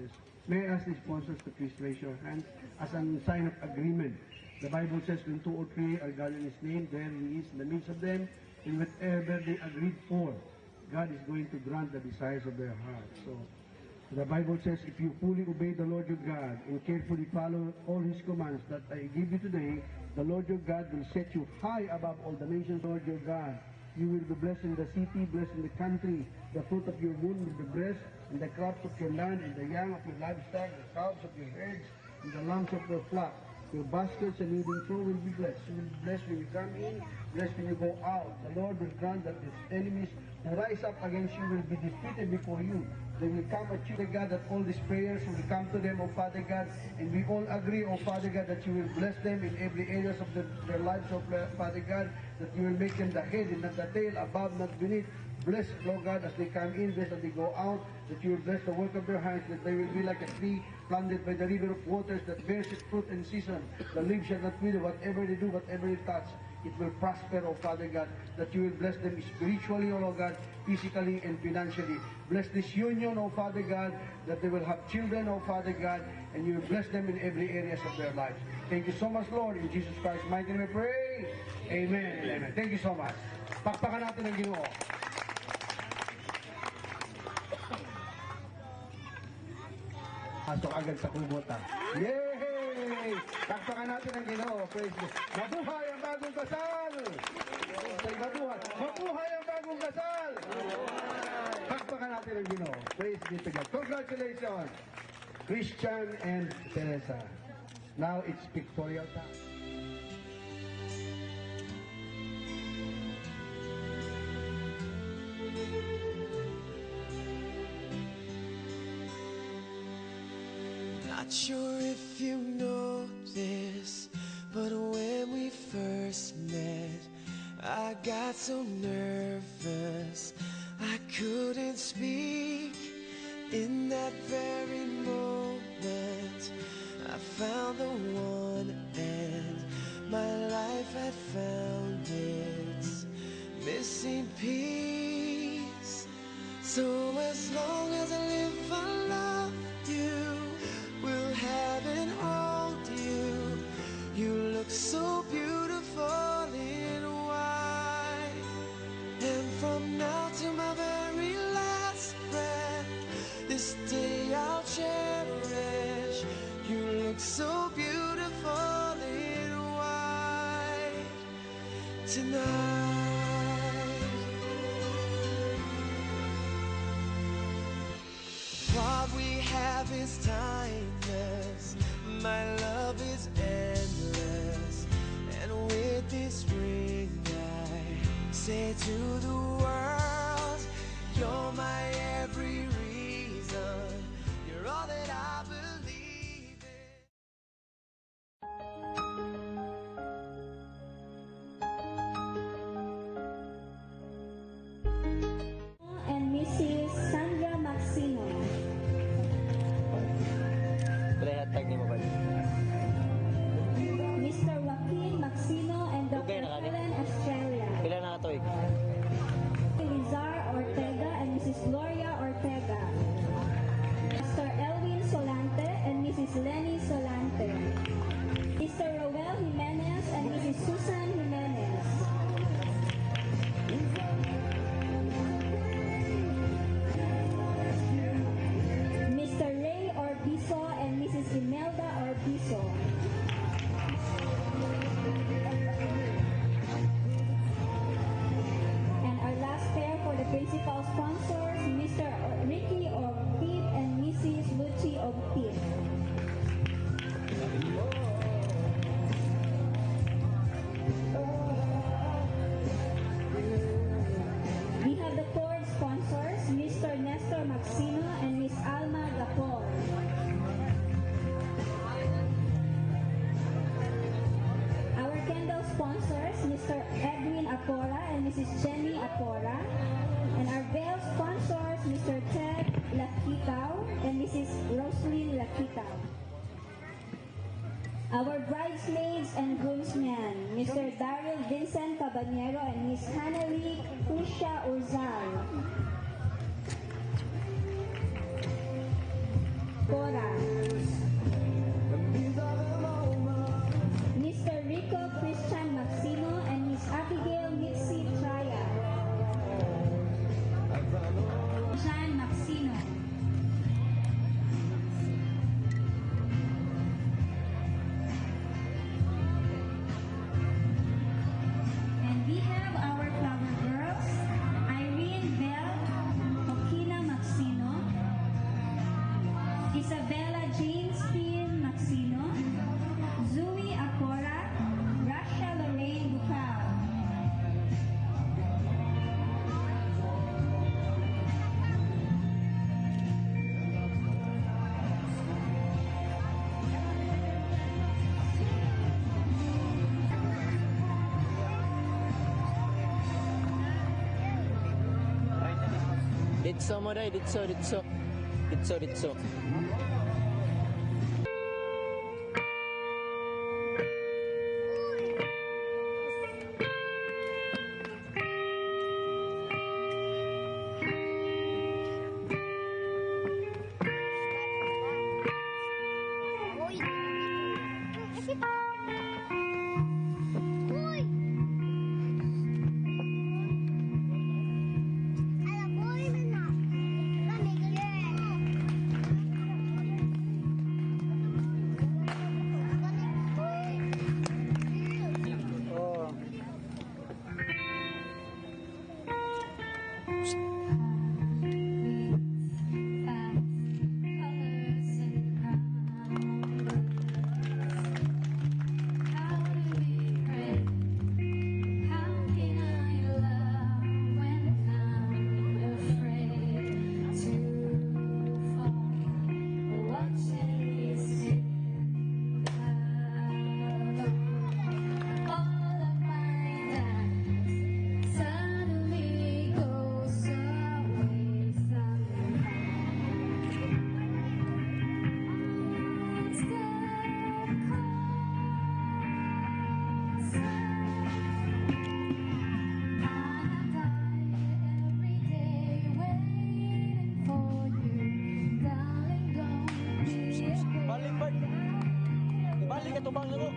sponsors. May I ask the sponsors to please raise your hands as a sign of agreement. The Bible says when 2 or 3 are gathered in His name, there He is in the midst of them, and whatever they agreed for, God is going to grant the desires of their heart. So, the Bible says, if you fully obey the Lord your God and carefully follow all His commands that I give you today, the Lord your God will set you high above all the nations, Lord your God. You will be blessed in the city, blessed in the country. The fruit of your womb will be blessed, and the crops of your land, and the young of your livestock, the calves of your herds, and the lambs of your flock. Your baskets and kneading flour will be blessed. You will be blessed when you come in, blessed when you go out. The Lord will grant that His enemies who rise up against you will be defeated before you. They will come at you, God, that all these prayers will come to them, O Father God, and we all agree, O Father God, that you will bless them in every areas of their lives, O Father God, that you will make them the head and not the tail, above, not beneath. Bless, Lord God, as they come in, bless as they go out, that you will bless the work of their hands, that they will be like a tree planted by the river of waters that bears its fruit in season. The leaves shall not wither, whatever they do, whatever they touch, it will prosper, O Father God, that you will bless them spiritually, O Lord God, physically and financially. Bless this union, O Father God, that they will have children, O Father God, and you will bless them in every areas of their lives. Thank you so much, Lord. In Jesus Christ's mighty name we pray. Amen. Amen. Thank you so much. Pakpakan natin ang Ginoo. Pasok agad sa kubota. Yay! Pakpakan natin ang Ginoo. Praise God. Mabuhay ang bagong kasal! Mabuhay! Mabuhay ang bagong kasal! Pakpakan natin ang Ginoo. Praise be to God. Congratulations, Christian and Teresa. Now it's pictorial time. Not sure if you know this, but when we first met, I got so nervous I couldn't speak. In that very moment, I found the one, and my life had found its missing piece. So as long as I live, I love you, will have and hold you. You look so beautiful in white, and from now to my very last breath, this day I'll cherish. You look so beautiful in white tonight. What we have is timeless, my love is endless, and with this ring I say to the world, you're my every reason, you're all that I believe in. And Mrs. Sandra Maximo. Mr. Joaquin Maximo and Dr. Helen Estrella. Pila na katoy? Lizar Ortega and Mrs. Gloria Ortega. Mr. Elwin Solante and Mrs. Lenny Solante. Mr. Roel Jimenez and Mrs. Susan Jimenez. Mr. Ray Orbizo and Mrs. Imelda Orbizo. And our last pair for the principal sponsors, Mr. Ricky Orpip and Mrs. Lucy Orpip. We have the board sponsors, Mr. Nestor Maximo and Miss Alma Gapor. Our candle sponsors, Mr. Edwin Apora and Mrs. Jenny Apora. And our veil sponsors, Mr. Ted Lakitaw and Mrs. Roslyn Lakitaw. Our bridesmaids and groomsmen, Mr. Daryl Vincent Caballero and Miss Hanali Pusha Urzal. Apora. Mr. Rico Christian Maximo and Miss Abigail Nixie Traya. Jean Maxino. And we have our flower girls, Irene Bell Okina Maxino, Isabella Jane Spin Maxino, Zoe Acora, Rasha Lorraine Bucal. Ditso mo day, ditso, ditso. Ditso, ditso. Balik, Bart. Ibalik ka tubang ako.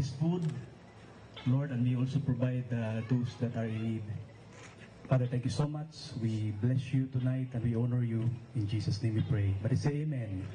this food, Lord, and may also provide those that are in need. Father, thank you so much. We bless you tonight and we honor you. In Jesus' name we pray. But say amen.